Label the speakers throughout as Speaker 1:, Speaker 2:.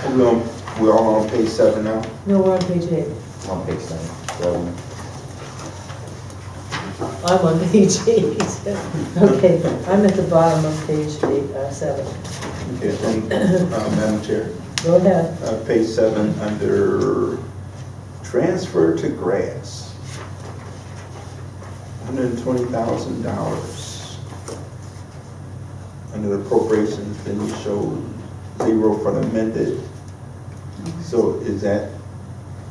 Speaker 1: We're all on page 7 now?
Speaker 2: No, we're on page 8.
Speaker 3: On page 7, revenue.
Speaker 2: I'm on page 8. Okay, I'm at the bottom of page 7.
Speaker 1: Okay, then, Madam Chair,
Speaker 2: Go ahead.
Speaker 1: page 7, under transfer to grass, $120,000. Under the appropriations, then you show 0 for the amended. So is that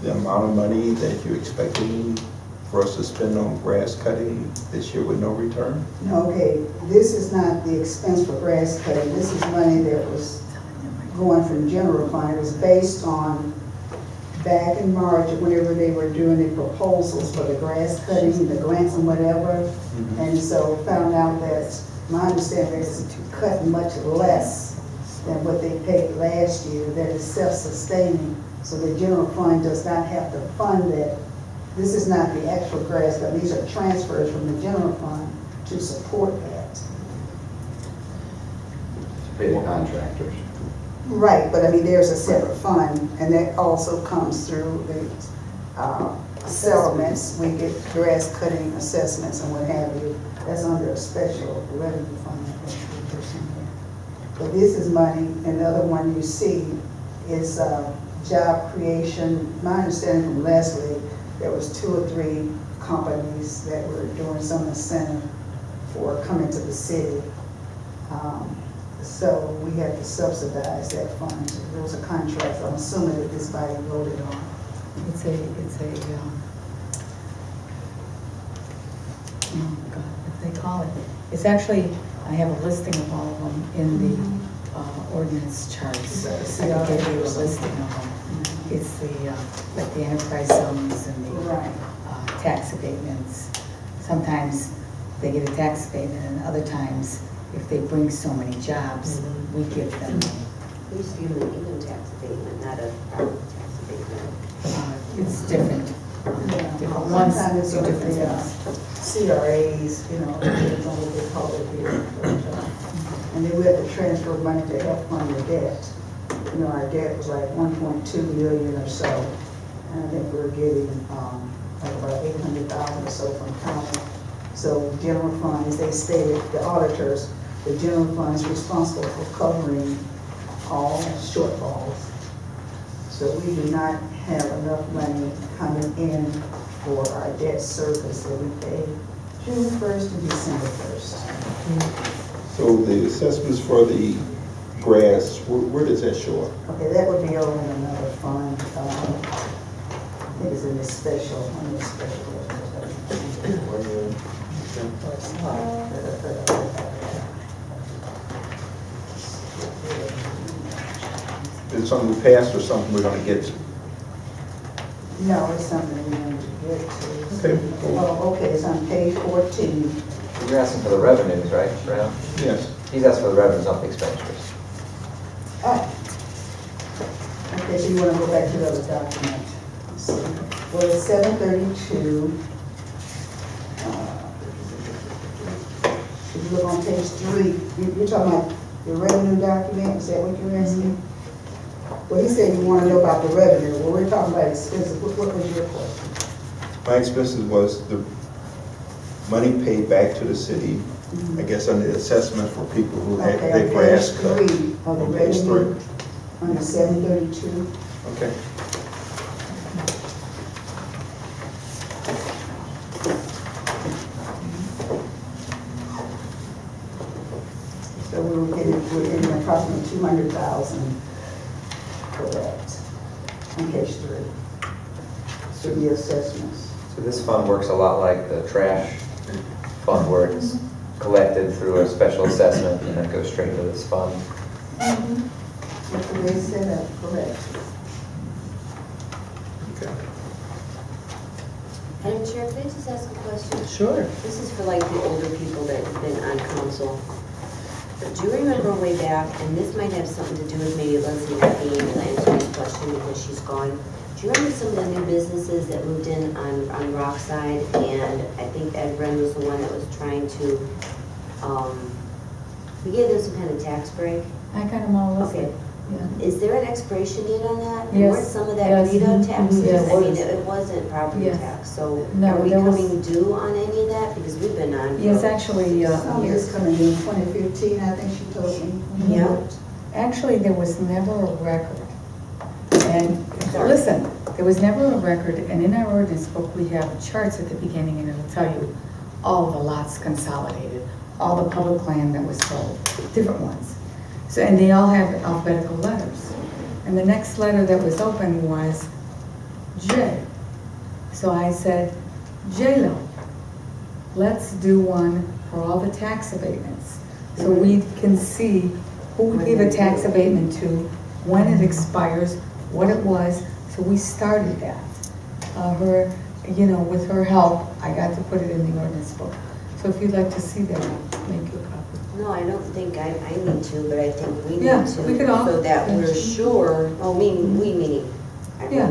Speaker 1: the amount of money that you're expecting for us to spend on grass cutting this year with no return?
Speaker 4: No, okay, this is not the expense for grass cutting, this is money that was going from general fund. It was based on back in March, whenever they were doing the proposals for the grass cutting, the grants and whatever. And so found out that, my understanding is to cut much less than what they paid last year, that is self-sustaining. So the general fund does not have to fund that. This is not the actual grass cut, these are transfers from the general fund to support that.
Speaker 3: Pay the contractors.
Speaker 4: Right, but I mean, there's a separate fund, and that also comes through the settlements. We get grass cutting assessments and what have you. That's under a special revenue fund, I think, 3%. But this is money, and the other one you see is job creation. My understanding from Leslie, there was 2 or 3 companies that were doing some incentive for coming to the city. So we had to subsidize that fund. There was a contract, I'm assuming that this body voted on.
Speaker 2: It's a, oh God, what do they call it? It's actually, I have a listing of all of them in the ordinance charts. I gave you a listing of them. It's the, like the enterprise zones and the
Speaker 4: Right.
Speaker 2: tax abatements. Sometimes they get a tax abatement, and other times, if they bring so many jobs, we give them,
Speaker 5: We used to give them an income tax abatement, not a property tax abatement.
Speaker 2: it's different. Different ones
Speaker 4: Sometimes it's
Speaker 2: do
Speaker 4: sort of
Speaker 2: different
Speaker 4: the
Speaker 2: things.
Speaker 4: CRAs, you know, depends on what they call it here. And then we had to transfer money to help fund the debt. You know, our debt was like 1.2 million or so. And I think we were getting like about 800,000 or so from county. So general fund, as they stated, the auditors, the general fund is responsible for covering all shortfalls. So we do not have enough money coming in for our debt service that we pay June 1st to December 1st.
Speaker 1: So the assessments for the grass, where does that show up?
Speaker 4: Okay, that would be over in another fund. I think it's in this special, one of the special.
Speaker 1: Is it something we passed or something we're gonna get to?
Speaker 4: No, it's something we want to get to.
Speaker 1: Okay, cool.
Speaker 4: Oh, okay, it's on page 14.
Speaker 3: You're asking for the revenues, right, Brown?
Speaker 1: Yes.
Speaker 3: He's asking for the revenues, not the expenditures.
Speaker 4: Oh. Okay, so you want to go back to the other document. Let's see. Well, it's 732. If you look on page 3, you're talking about the revenue document, is that what you're asking? Well, he said you want to know about the revenue. Well, we're talking about expenses. What was your question?
Speaker 1: My expenses was the money paid back to the city, I guess under the assessment for people who had
Speaker 4: Okay,
Speaker 1: their
Speaker 4: on
Speaker 1: grass
Speaker 4: page
Speaker 1: cut.
Speaker 4: 3 of the
Speaker 1: On page
Speaker 4: revenue,
Speaker 1: 3.
Speaker 4: under 732.
Speaker 1: Okay.
Speaker 4: So we're getting approximately 200,000 for that on page 3. So the assessments.
Speaker 3: So this fund works a lot like the trash fund where it's collected through a special assessment and then goes straight into this fund.
Speaker 4: That's the way it's set up, correct.
Speaker 1: Okay.
Speaker 5: Madam Chair, could I just ask a question?
Speaker 2: Sure.
Speaker 5: This is for like the older people that have been on council. But do you remember way back, and this might have something to do with maybe Leslie not being able to answer this question because she's gone. Do you remember some of the new businesses that moved in on Rockside? And I think Ed Wren was the one that was trying to, we gave them some kind of tax break.
Speaker 2: I got them all listed.
Speaker 5: Okay,
Speaker 2: Yeah.
Speaker 5: Is there an expiration date on that? And
Speaker 2: Yes,
Speaker 5: weren't some of that
Speaker 2: yes.
Speaker 5: VEDA taxes?
Speaker 2: Yes.
Speaker 5: I mean, it wasn't property
Speaker 2: Yes.
Speaker 5: tax, so
Speaker 2: No,
Speaker 5: are we
Speaker 2: there was-
Speaker 5: coming due on any of that? Because we've been on.
Speaker 2: Yes,
Speaker 5: for-
Speaker 2: actually,
Speaker 4: Some is coming in 2015, I think she told me.
Speaker 5: Yeah.
Speaker 2: actually, there was never a record. And listen, there was never a record, and in our ordinance book, we have charts at the beginning, and it'll tell you all the lots consolidated, all the public land that was sold, different ones. So, and they all have alphabetical letters. And the next letter that was open was J. So I said, J-Lo, let's do one for all the tax abatements. So we can see who we gave a tax abatement to, when it expires, what it was. So we started that. Her, you know, with her help, I got to put it in the ordinance book. So if you'd like to see that, I'll make you a copy.
Speaker 5: No, I don't think I need to, but I think we need
Speaker 2: Yeah,
Speaker 5: to.
Speaker 2: we could all-
Speaker 5: So that
Speaker 2: yeah.
Speaker 5: we're sure, we meaning.
Speaker 2: Yeah.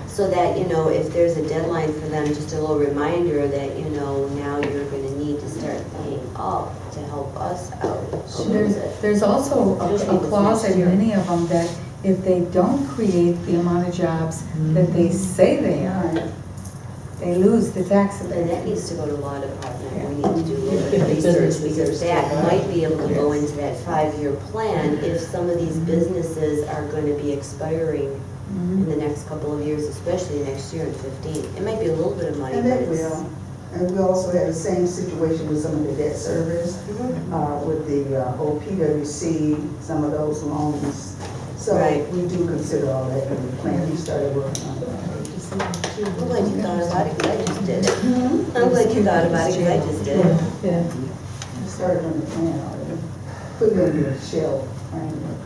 Speaker 5: So that, you know, if there's a deadline for them, just a little reminder that, you know, now you're gonna need to start paying up to help us out a little bit.
Speaker 2: There's also a clause in many of them that if they don't create the amount of jobs that they say they are,
Speaker 4: Right.
Speaker 2: they lose the tax
Speaker 5: And that
Speaker 2: abatement.
Speaker 5: needs to go to law department, we need to do a little bit
Speaker 6: If
Speaker 5: of
Speaker 6: the
Speaker 5: research,
Speaker 6: businesses
Speaker 5: because
Speaker 6: are
Speaker 5: that
Speaker 6: still
Speaker 5: might be able to go
Speaker 2: Yes.
Speaker 5: into that 5-year plan if some of these businesses are gonna be expiring in the next couple of years, especially next year in 15. It might be a little bit of money,
Speaker 4: And
Speaker 5: but
Speaker 4: that
Speaker 5: it's.
Speaker 4: will. And we also had the same situation with some of the debt service, with the old PWC, some of those loans. So
Speaker 5: Right.
Speaker 4: we do consider all that in the plan we started working on.
Speaker 5: I'm glad you thought about it, 'cause I just did it. I'm glad you thought about it, 'cause I just did it.
Speaker 2: Yeah.
Speaker 4: We started on the plan already, put it in the shell framework.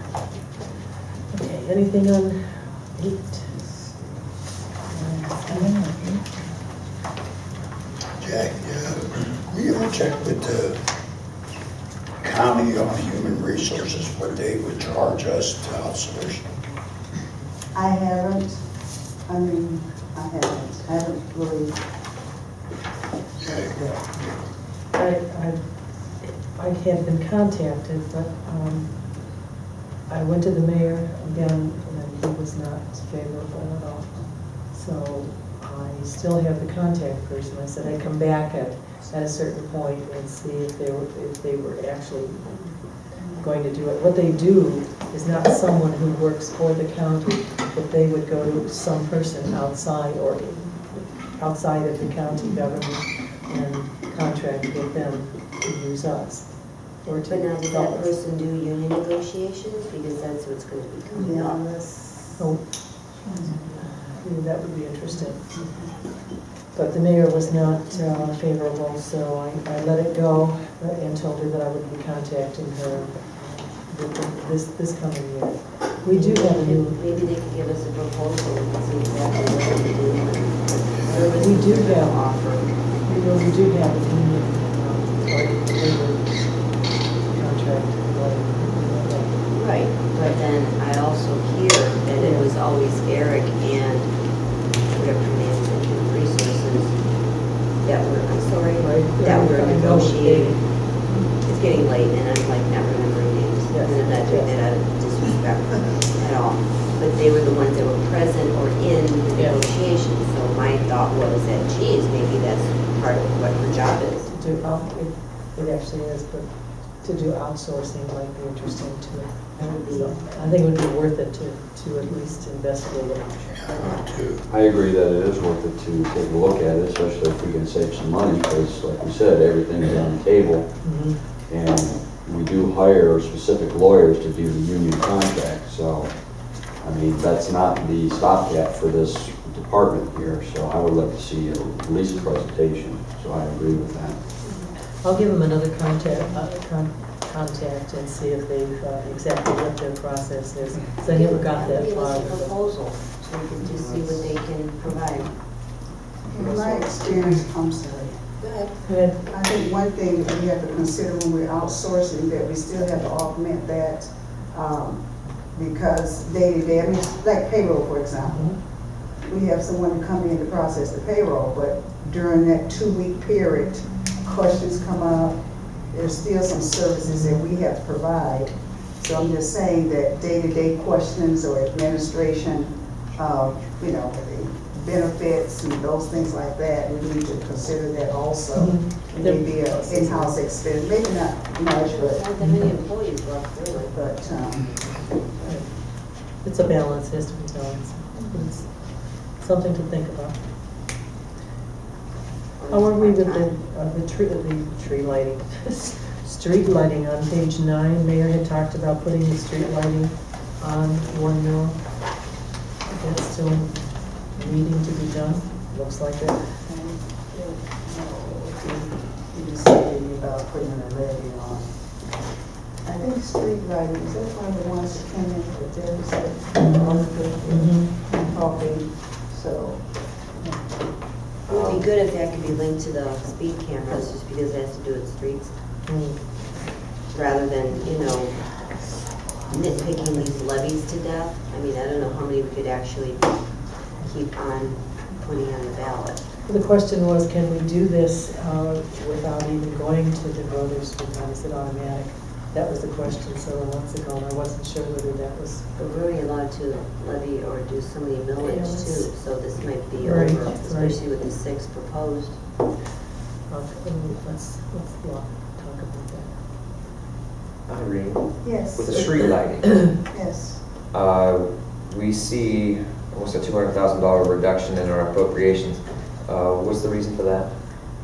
Speaker 6: Okay, anything on 8?
Speaker 7: Jack, will you ever check with the county on human resources, what they would charge us to outsource?
Speaker 4: I haven't really,
Speaker 7: Okay.
Speaker 6: I had been contacted, but I went to the mayor again, and he was not favorable at all. So I still have the contact person. I said I'd come back at a certain point and see if they were actually going to do it. What they do is not someone who works for the county, but they would go to some person outside or outside of the county government and contract with them to use us. Or to
Speaker 5: But now, does
Speaker 6: help
Speaker 5: that
Speaker 6: us.
Speaker 5: person do union negotiations? Because that's what's gonna be coming
Speaker 4: yeah,
Speaker 5: up.
Speaker 4: that's,
Speaker 6: Oh, yeah, that would be interesting. But the mayor was not favorable, so I let it go and told her that I would be contacting her this coming year. We do have a new,
Speaker 5: Maybe they could give us a proposal and see exactly what they do. Service
Speaker 6: We do
Speaker 5: they're gonna
Speaker 6: have-
Speaker 5: offer.
Speaker 6: we do have a union, labor contract.
Speaker 5: Right, but then I also hear that it was always Eric and whatever her name is, Human Resources, that were, I'm sorry,
Speaker 6: Right.
Speaker 5: that were
Speaker 6: I know.
Speaker 5: negotiating. It's getting late and I'm like not remembering names,
Speaker 6: Yes.
Speaker 5: and I'm not doing that out of disrespect at all. But they were the ones that were present or in the
Speaker 6: Yes.
Speaker 5: negotiations, so my thought was that, geez, maybe that's part of what her job is.
Speaker 6: To do, it actually is, but to do outsourcing might be interesting too. So I think it would be worth it to at least investigate it.
Speaker 7: Yeah, too.
Speaker 8: I agree that it is worth it to take a look at it, especially if we can save some money, because like we said, everything is on the table. And we do hire specific lawyers to do the union contract, so, I mean, that's not the stopgap for this department here, so I would like to see at least a presentation, so I agree with that.
Speaker 6: I'll give them another contact and see if they've, exactly what their process is. So I never got that
Speaker 5: Give
Speaker 6: far.
Speaker 5: us a proposal, so we can just see what they can provide.
Speaker 4: in my experience, I'm sorry.
Speaker 5: Go ahead.
Speaker 6: Good.
Speaker 4: I think one thing that we have to consider when we're outsourcing, that we still have to augment that, because day-to-day, I mean, like payroll, for example. We have someone to come in to process the payroll, but during that 2-week period, questions come up. There's still some services that we have to provide So I'm just saying that day-to-day questions or administration, you know, the benefits and those things like that, we need to consider that also.
Speaker 6: Mhm.
Speaker 4: Maybe an in-house expense, maybe not much,
Speaker 5: Not that many employees left, really.
Speaker 4: but,
Speaker 6: It's a balance, has to be balanced. It's something to think about. How are we with the tree lighting? Street lighting on page 9, Mayor had talked about putting the street lighting on 1 mil. That's still needing to be done, looks like it.
Speaker 4: you just said about putting a levy on. I think street lighting, is that one of the ones that came in for deficit? Talking, so.
Speaker 5: It would be good if that could be linked to the speed cameras, just because it has to do with streets, rather than, you know, nitpicking these levies to death. I mean, I don't know how many we could actually keep on putting on the ballot.
Speaker 6: The question was, can we do this without even going to the voters? Is it automatic? That was the question several months ago, and I wasn't sure whether that was.
Speaker 5: But we're only allowed to levy or do so many millage
Speaker 6: Yes.
Speaker 5: too, so this might be
Speaker 6: Right,
Speaker 5: over,
Speaker 6: right.
Speaker 5: especially with the 6 proposed.
Speaker 6: Let's talk about that.
Speaker 3: Irene,
Speaker 4: Yes.
Speaker 3: with the street lighting,
Speaker 4: Yes.
Speaker 3: we see almost a $200,000 reduction in our appropriations. What's the reason for that?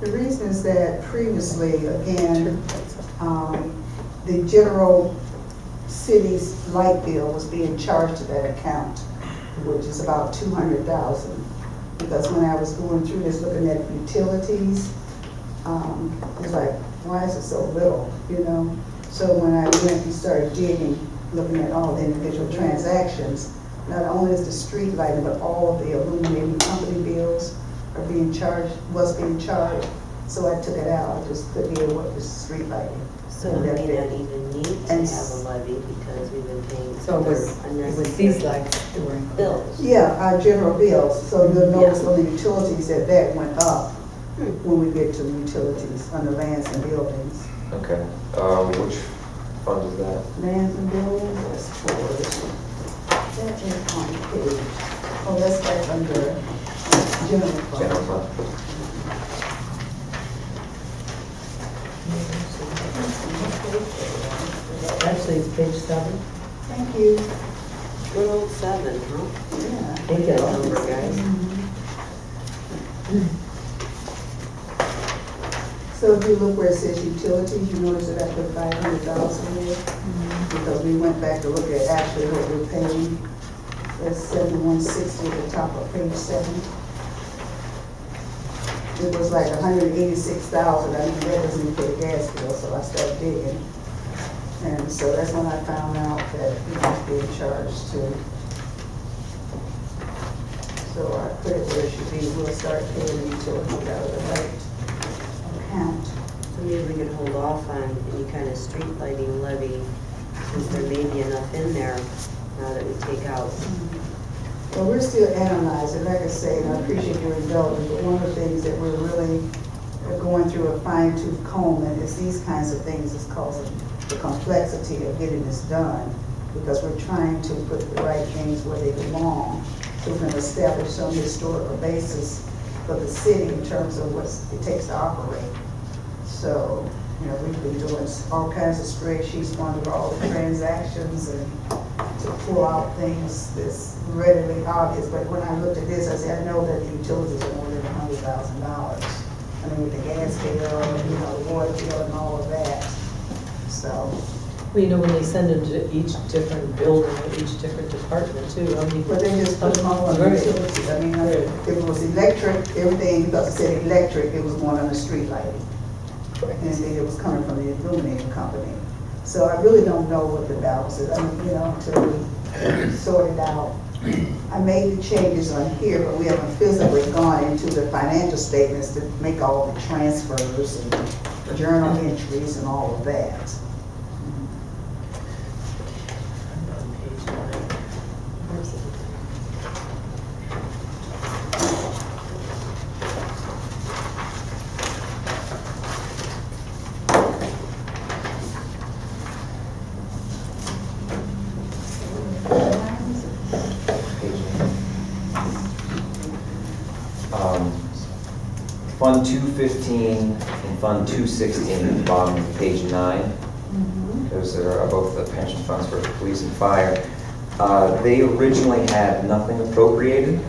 Speaker 4: The reason is that previously, again, the general city's light bill was being charged to that account, which is about 200,000. Because when I was going through this, looking at utilities, it's like, why is it so little, you know? So when I went and started digging, looking at all the individual transactions, not only is the street lighting, but all of the illuminating company bills are being charged, was being charged. So I took it out, I just couldn't hear what was street lighting.
Speaker 5: So we may not even need to
Speaker 4: And
Speaker 5: have a levy because we've been paying
Speaker 2: So
Speaker 5: for
Speaker 2: it was these
Speaker 5: unnecessary
Speaker 2: lights that were included.
Speaker 5: bills.
Speaker 4: Yeah, our general bills, so you'll notice on the utilities that went up when we get to utilities, under lands and buildings.
Speaker 3: Okay, which fund is that?
Speaker 4: Lands and buildings, that's towards, that is on page, oh, that's back under general fund.
Speaker 3: General fund.
Speaker 6: Actually, it's page 7.
Speaker 4: Thank you.
Speaker 5: Good old 7, huh?
Speaker 4: Yeah.
Speaker 6: Thank you.
Speaker 5: Good number, guys.
Speaker 4: So if you look where it says utilities, you notice that I put 500,000 there? Because we went back to look at actually what we're paying. That's 7160 at the top of page 7. It was like 186,000, I mean, that doesn't even pay the gas bill, so I started digging. And so that's when I found out that it was being charged to. So I put it where it should be, we'll start paying the utilities out of the right account.
Speaker 5: So maybe we could hold off on any kind of street lighting levy, since there may be enough in there now that we take out.
Speaker 4: Well, we're still analyzing, like I say, and I appreciate your indulgence, but one of the things that we're really going through a fine tooth comb, and it's these kinds of things that's causing the complexity of getting this done, because we're trying to put the right things where they belong, so we can establish some historical basis for the city in terms of what it takes to operate. So, you know, we've been doing all kinds of spreadsheets, going through all the transactions and to pull out things that's readily obvious. But when I looked at this, I said, I know that the utilities are more than $100,000. I mean, with the gas bill, you know, the water bill and all of that. So,
Speaker 6: Well, you know, when they send them to each different building or each different department too, I mean.
Speaker 4: but they just put them all on
Speaker 6: Right.
Speaker 4: utilities. I mean, if it was electric, everything, because it said electric, it was going on the street lighting. And then it was coming from the illuminating company. So I really don't know what the balance is, I mean, you know, until we sort it out. I made the changes on here, but we haven't physically gone into the financial statements to make all the transfers and journal entries and all of that.
Speaker 6: On page 9. Where's it?
Speaker 3: Fund 215 and Fund 216 at the bottom of page 9. Those are both the pension funds for police and fire. They originally had nothing appropriated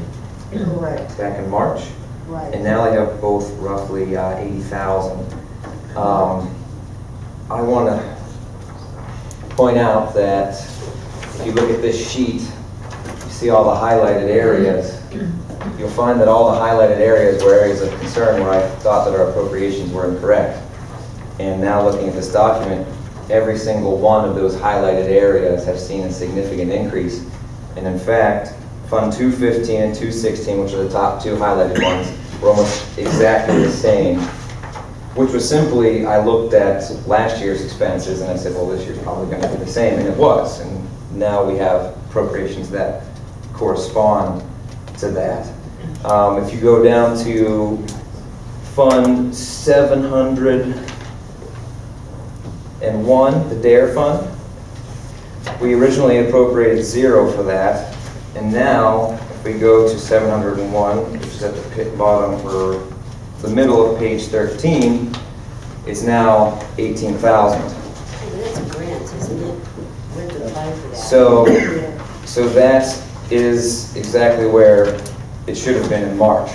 Speaker 4: Correct,
Speaker 3: back in March,
Speaker 4: right.
Speaker 3: and now they have both roughly 80,000. I want to point out that if you look at this sheet, you see all the highlighted areas. You'll find that all the highlighted areas were areas of concern where I thought that our appropriations were incorrect. And now looking at this document, every single one of those highlighted areas have seen a significant increase. And in fact, Fund 215 and 216, which are the top two highlighted ones, were almost exactly the same, which was simply, I looked at last year's expenses and I said, well, this year's probably going to be the same, and it was. And now we have appropriations that correspond to that. If you go down to Fund 701, the DARE fund, we originally appropriated 0 for that, and now if we go to 701, which is at the bottom for the middle of page 13, it's now 18,000.
Speaker 5: But that's a grant, isn't it? We have to apply for that.
Speaker 3: So that is exactly where it should have been in March.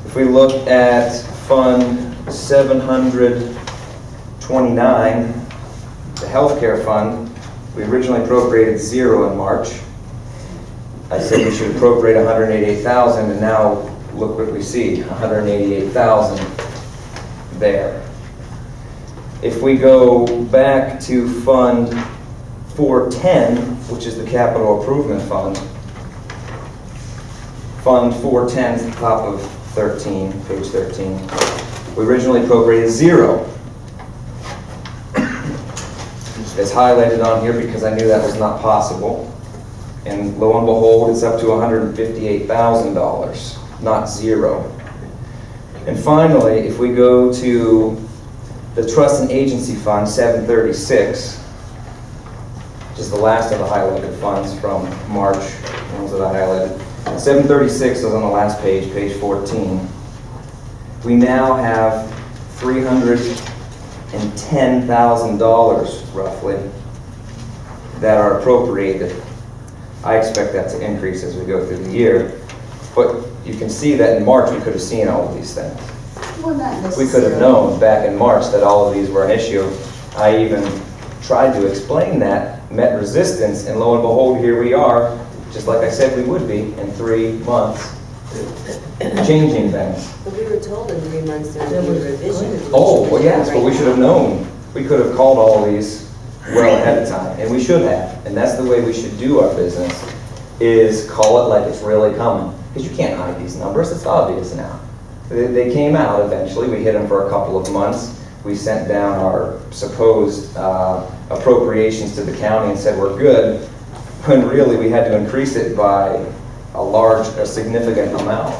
Speaker 3: If we look at Fund 729, the healthcare fund, we originally appropriated 0 in March. I said we should appropriate 188,000, and now look what we see, 188,000 there. If we go back to Fund 410, which is the capital improvement fund, Fund 410 is the top of 13, page 13. We originally appropriated 0. It's highlighted on here because I knew that was not possible. And lo and behold, it's up to $158,000, not 0. And finally, if we go to the Trust and Agency Fund, 736, which is the last of the highlighted funds from March, the ones that I highlighted. 736 is on the last page, page 14. We now have $310,000 roughly that are appropriated. I expect that to increase as we go through the year. But you can see that in March we could have seen all of these things.
Speaker 4: Well, not
Speaker 3: We could have known back in March that all of these were an issue. I even tried to explain that, met resistance, and lo and behold, here we are, just like I said we would be in 3 months, changing things.
Speaker 5: But we were told in 3 months there would be a revision.
Speaker 3: Oh, well, yes, but we should have known. We could have called all these well ahead of time, and we should have. And that's the way we should do our business, is call it like it's really coming. Because you can't hide these numbers, it's obvious now. They came out eventually, we hid them for a couple of months. We sent down our supposed appropriations to the county and said we're good, when really we had to increase it by a significant amount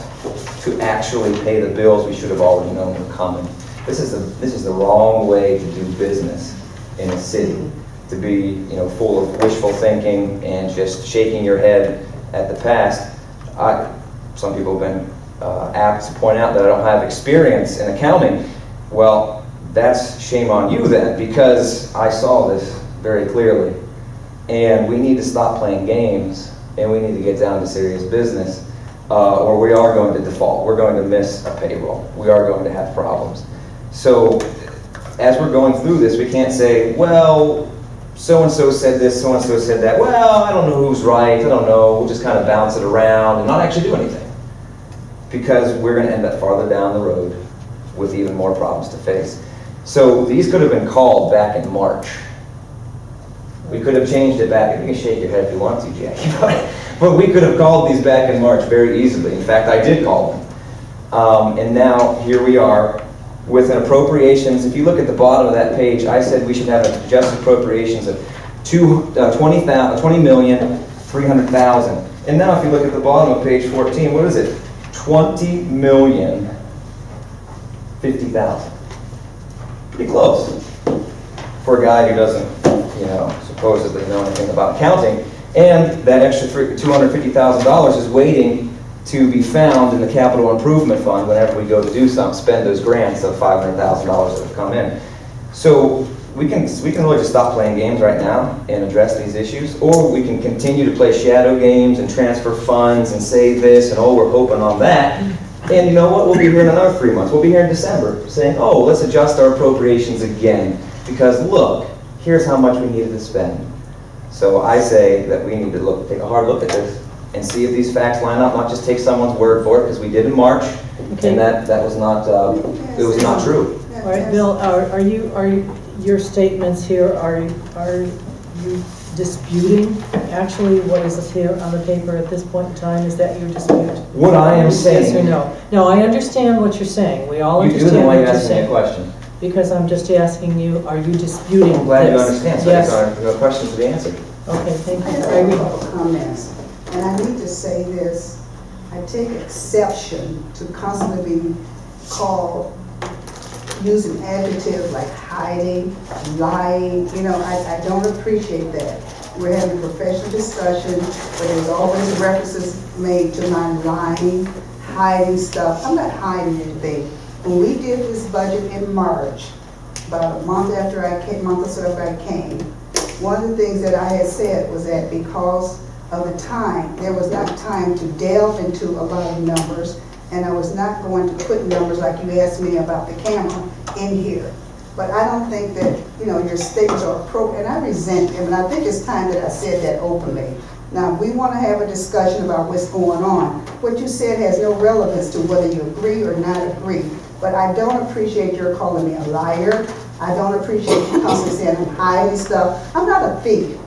Speaker 3: to actually pay the bills we should have already known were coming. This is the wrong way to do business in a city, to be full of wishful thinking and just shaking your head at the past. Some people have been apt to point out that I don't have experience in accounting. Well, that's shame on you then, because I saw this very clearly. And we need to stop playing games, and we need to get down to serious business, or we are going to default. We're going to miss a payroll. We are going to have problems. So as we're going through this, we can't say, well, so-and-so said this, so-and-so said that. Well, I don't know who's right. I don't know. We'll just kind of bounce it around and not actually do anything, because we're going to end up farther down the road with even more problems to face. So these could have been called back in March. We could have changed it back. You can shake your head if you want to, Jackie. But we could have called these back in March very easily. In fact, I did call them. And now here we are with an appropriations. If you look at the bottom of that page, I said we should have just appropriations of $20,300,000. And now if you look at the bottom of page 14, what is it? $20,050,000. Pretty close for a guy who doesn't, supposedly know anything about accounting. And that extra $250,000 is waiting to be found in the capital improvement fund whenever we go to do something, spend those grants of $500,000 that have come in. So we can really just stop playing games right now and address these issues, or we can continue to play shadow games and transfer funds and say this and oh, we're hoping on that. And you know what? We'll be here in another 3 months. We'll be here in December saying, oh, let's adjust our appropriations again because look, here's how much we needed to spend. So I say that we need to take a hard look at this and see if these facts line up, not just take someone's word for it, because we did in March,
Speaker 6: Okay.
Speaker 3: and that was not, it was not true.
Speaker 6: All right, Bill, are your statements here, are you disputing actually what is here on the paper at this point in time? Is that your dispute?
Speaker 3: What I am saying.
Speaker 6: Yes or no? No, I understand what you're saying. We all
Speaker 3: You do,
Speaker 6: understand
Speaker 3: then why
Speaker 6: what
Speaker 3: are you
Speaker 6: you're
Speaker 3: asking me a
Speaker 6: saying.
Speaker 3: question?
Speaker 6: Because I'm just asking you, are you disputing this?
Speaker 3: I'm glad you understand, so
Speaker 6: Yes.
Speaker 3: there's no questions to be answered.
Speaker 6: Okay, thank
Speaker 4: I
Speaker 6: you.
Speaker 4: have a couple of comments, and I need to say this. I take exception to constantly be called, using adjectives like hiding, lying, I don't appreciate that. We're having a professional discussion, but there's always references made to my lying, hiding stuff. I'm not hiding anything. When we did this budget in March, about a month after I came, month or so after I came, one of the things that I had said was that because of the time, there was not time to delve into a lot of numbers, and I was not going to put numbers like you asked me about the camera in here. But I don't think that, your statements are appropriate, and I resent them, and I think it's time that I said that openly. Now, if we want to have a discussion about what's going on, what you said has no relevance to whether you agree or not agree. But I don't appreciate your calling me a liar. I don't appreciate you constantly saying I'm hiding stuff. I'm not a thief,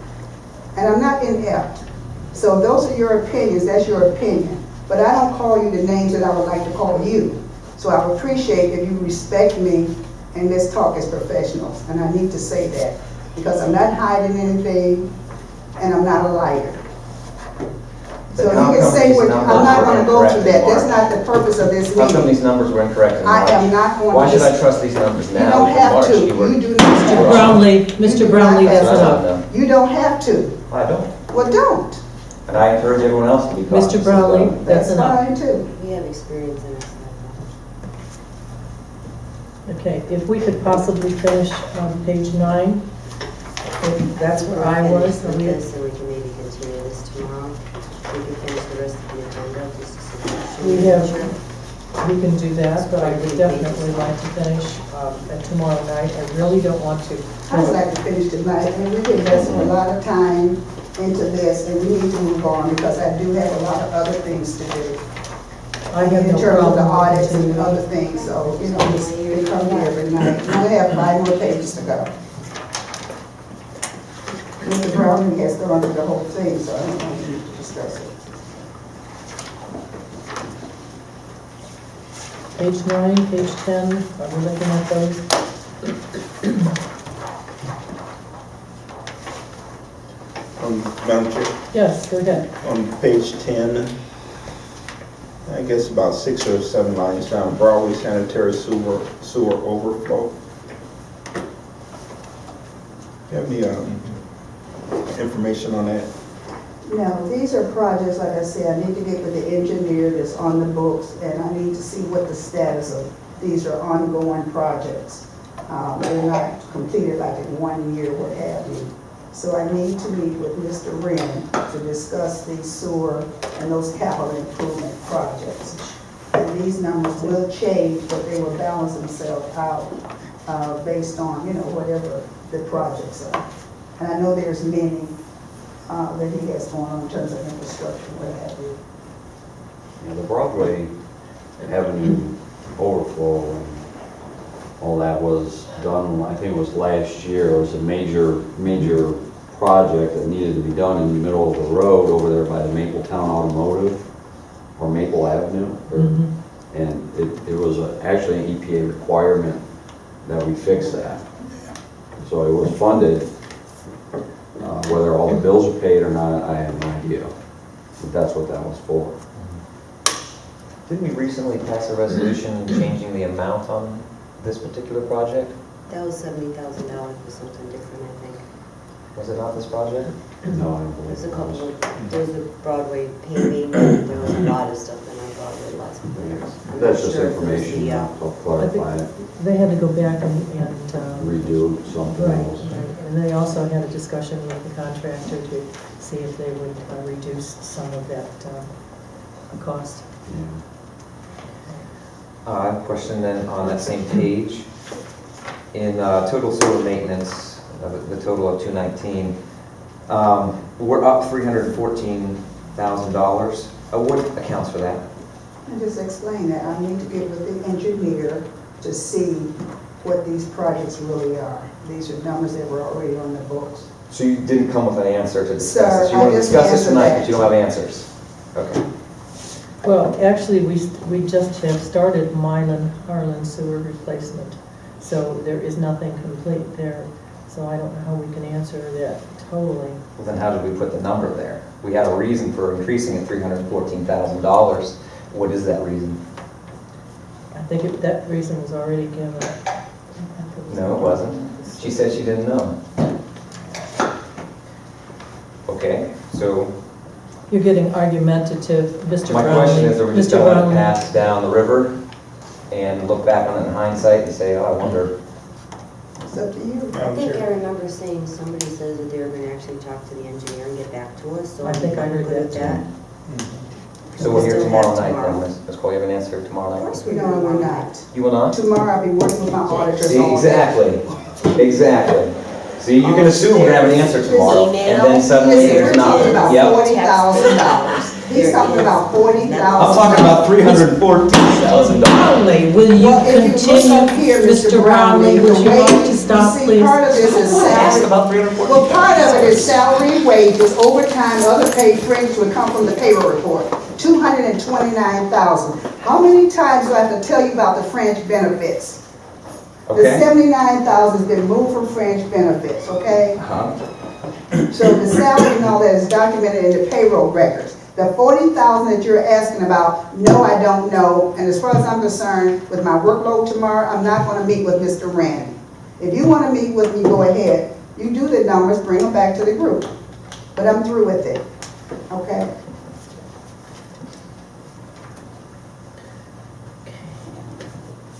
Speaker 4: and I'm not inept. So those are your opinions, that's your opinion. But I don't call you the names that I would like to call you. So I would appreciate if you respect me and let's talk as professionals. And I need to say that because I'm not hiding anything and I'm not a liar. So
Speaker 3: Then how
Speaker 4: you can
Speaker 3: come
Speaker 4: say
Speaker 3: these
Speaker 4: what, I'm
Speaker 3: numbers
Speaker 4: not
Speaker 3: were
Speaker 4: gonna go
Speaker 3: incorrect
Speaker 4: through
Speaker 3: in
Speaker 4: that. That's
Speaker 3: March?
Speaker 4: not the purpose of this
Speaker 3: How come
Speaker 4: meeting.
Speaker 3: these numbers were incorrect in March?
Speaker 4: I am not going to.
Speaker 3: Why should I trust these numbers now?
Speaker 4: You don't
Speaker 3: in
Speaker 4: have
Speaker 3: March?
Speaker 4: to.
Speaker 3: You were-
Speaker 4: You do not have
Speaker 6: Mr.
Speaker 4: to.
Speaker 6: Brownlee,
Speaker 4: You
Speaker 6: Mr.
Speaker 4: do
Speaker 6: Brownlee,
Speaker 4: not
Speaker 6: that's
Speaker 4: have
Speaker 3: enough.
Speaker 6: enough.
Speaker 4: You don't have to.
Speaker 3: I don't.
Speaker 4: Well, don't.
Speaker 3: And I encourage everyone else to be cautious.
Speaker 6: Mr.
Speaker 3: as
Speaker 6: Brownlee,
Speaker 3: well.
Speaker 6: that's enough.
Speaker 4: fine too.
Speaker 5: We have experience in this.
Speaker 6: Okay, if we could possibly finish on page 9, that's where I was.
Speaker 5: With this, and we can maybe continue this tomorrow. We can finish the rest of the agenda, just a suggestion.
Speaker 6: We have, we can do that, but I would definitely like to finish at tomorrow night. I really don't want to.
Speaker 4: I would like to finish tonight, and we've been investing a lot of time into this, and we need to move on because I do have a lot of other things to do.
Speaker 6: I have
Speaker 4: In
Speaker 6: no
Speaker 4: terms of the
Speaker 6: problem
Speaker 4: audits and
Speaker 6: continuing.
Speaker 4: other things, so, just we come here every night. We only have 5 more pages to go. Mr. Browning has gone through the whole thing, so I don't want you to discuss it.
Speaker 6: Page 9, page 10, are we looking at those?
Speaker 1: Madam Chair,
Speaker 6: Yes, go ahead.
Speaker 1: on page 10, I guess about 6 or 7 lines down, Broadway sanitary sewer overflow. You have any information on that?
Speaker 4: Now, these are projects, like I said, I need to get with the engineer that's on the books, and I need to see what the status of, these are ongoing projects. They're not completed like in 1 year, what have you. So I need to meet with Mr. Wren to discuss the sewer and those capital improvement projects. And these numbers will change, but they will balance themselves out based on, whatever the projects are. And I know there's many that he has going on in terms of infrastructure, what have you.
Speaker 8: The Broadway Avenue overflow and all that was done, I think it was last year. It was a major project that needed to be done in the middle of the road over there by the Mapletown Automotive, or Maple Avenue.
Speaker 6: Mhm.
Speaker 8: And it was actually an EPA requirement that we fix that. So it was funded. Whether all the bills are paid or not, I have no idea. But that's what that was for.
Speaker 3: Didn't we recently pass a resolution changing the amount on this particular project?
Speaker 5: That was $70,000 for something different, I think.
Speaker 3: Was it not this project?
Speaker 8: No, I don't believe
Speaker 5: There's a
Speaker 8: it
Speaker 5: couple
Speaker 8: was.
Speaker 5: of, there was the Broadway paving, and there was a lot of stuff in I'm not
Speaker 8: That's just
Speaker 5: sure if it was
Speaker 8: information,
Speaker 5: the,
Speaker 8: I'll clarify it,
Speaker 6: They had to go back and
Speaker 8: redo something
Speaker 6: right,
Speaker 8: else.
Speaker 6: right. And they also had a discussion with the contractor to see if they would reduce some of that cost.
Speaker 8: Yeah.
Speaker 3: I have a question then on that same page. In total sewer maintenance, the total of 219, we're up $314,000. What accounts for that?
Speaker 4: And just explain that, I need to get with the engineer to see what these projects really are. These are numbers that were already on the books.
Speaker 3: So you didn't come with an answer to discuss
Speaker 4: Sir,
Speaker 3: this? You want
Speaker 4: I
Speaker 3: to
Speaker 4: just
Speaker 3: discuss this
Speaker 4: answered
Speaker 3: tonight,
Speaker 4: that.
Speaker 3: but you don't have answers? Okay.
Speaker 6: Well, actually, we just have started Mylan Harlan sewer replacement, so there is nothing complete there. So I don't know how we can answer that totally.
Speaker 3: Well, then how did we put the number there? We had a reason for increasing it $314,000. What is that reason?
Speaker 6: I think that reason was already given.
Speaker 3: No, it wasn't. She said she didn't know. Okay, so
Speaker 6: You're getting argumentative, Mr.
Speaker 3: my
Speaker 6: Brownlee.
Speaker 3: question is, are we just
Speaker 6: Mr.
Speaker 3: going to
Speaker 6: Brownlee.
Speaker 3: pass down the river and look back on it in hindsight and say, oh, I wonder?
Speaker 4: It's up to you.
Speaker 5: I
Speaker 1: Madam
Speaker 5: think I
Speaker 1: Chair.
Speaker 5: remember saying, somebody said that they were gonna actually talk to the engineer and get back to us, so.
Speaker 6: I think I
Speaker 5: I'm
Speaker 6: heard
Speaker 5: good with
Speaker 6: that
Speaker 3: So we're here
Speaker 5: Still
Speaker 3: tomorrow
Speaker 5: have
Speaker 3: night
Speaker 5: tomorrow.
Speaker 3: then, Ms. Cole, you have an answer tomorrow
Speaker 5: Of
Speaker 3: night?
Speaker 5: course we
Speaker 4: No, we're not.
Speaker 3: You will not?
Speaker 4: Tomorrow I'll be working with my auditors
Speaker 3: See,
Speaker 4: on that.
Speaker 3: exactly, exactly. See, you can assume we're gonna have an answer tomorrow, and then suddenly
Speaker 4: Listen,
Speaker 3: there's
Speaker 4: we're talking
Speaker 3: not.
Speaker 4: about
Speaker 3: Yep.
Speaker 4: $40,000. He's talking about $40,000.
Speaker 3: I'm talking about $314,000.
Speaker 6: Brownlee, will you
Speaker 4: Well, if you look up
Speaker 6: continue,
Speaker 4: here,
Speaker 6: Mr. Brownlee, would you like to stop,
Speaker 4: See,
Speaker 6: please?
Speaker 4: part of this is
Speaker 3: Ask
Speaker 4: salary.
Speaker 3: about $314,000.
Speaker 4: Well, part of it is salary, wages, overtime, other paid fringe would come from the payroll report. 229,000. How many times do I have to tell you about the fringe benefits? The
Speaker 3: Okay.
Speaker 4: 79,000 has been moved from fringe benefits, okay?
Speaker 3: Uh-huh.
Speaker 4: So the salary and all that is documented in the payroll records. The 40,000 that you're asking about, no, I don't know. And as far as I'm concerned, with my workload tomorrow, I'm not gonna meet with Mr. Randy. If you wanna meet with me, go ahead. You do the numbers, bring them back to the group. But I'm through with it, okay?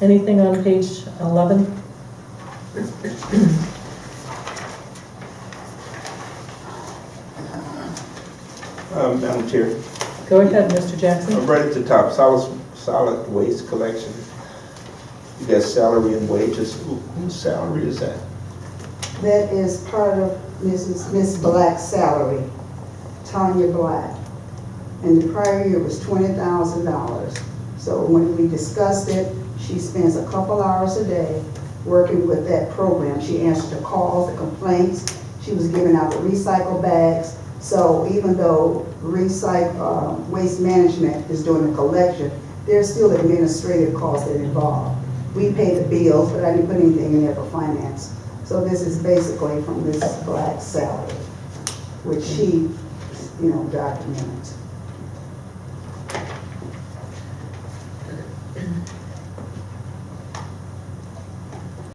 Speaker 6: Anything on page 11?
Speaker 1: Madam Chair,
Speaker 6: Go ahead, Mr. Jackson.
Speaker 1: right at the top, solid waste collection. You got salary and wages. Whose salary is that?
Speaker 4: That is part of Miss Black's salary, Tanya Black. And the prior year was $20,000. So when we discussed it, she spends a couple hours a day working with that program. She answered the calls, the complaints. She was giving out the recycle bags. So even though waste management is doing the collection, there's still administrative costs that involve. We pay the bills, but I didn't put anything in there for finance. So this is basically from Ms. Black's salary, which she, documented.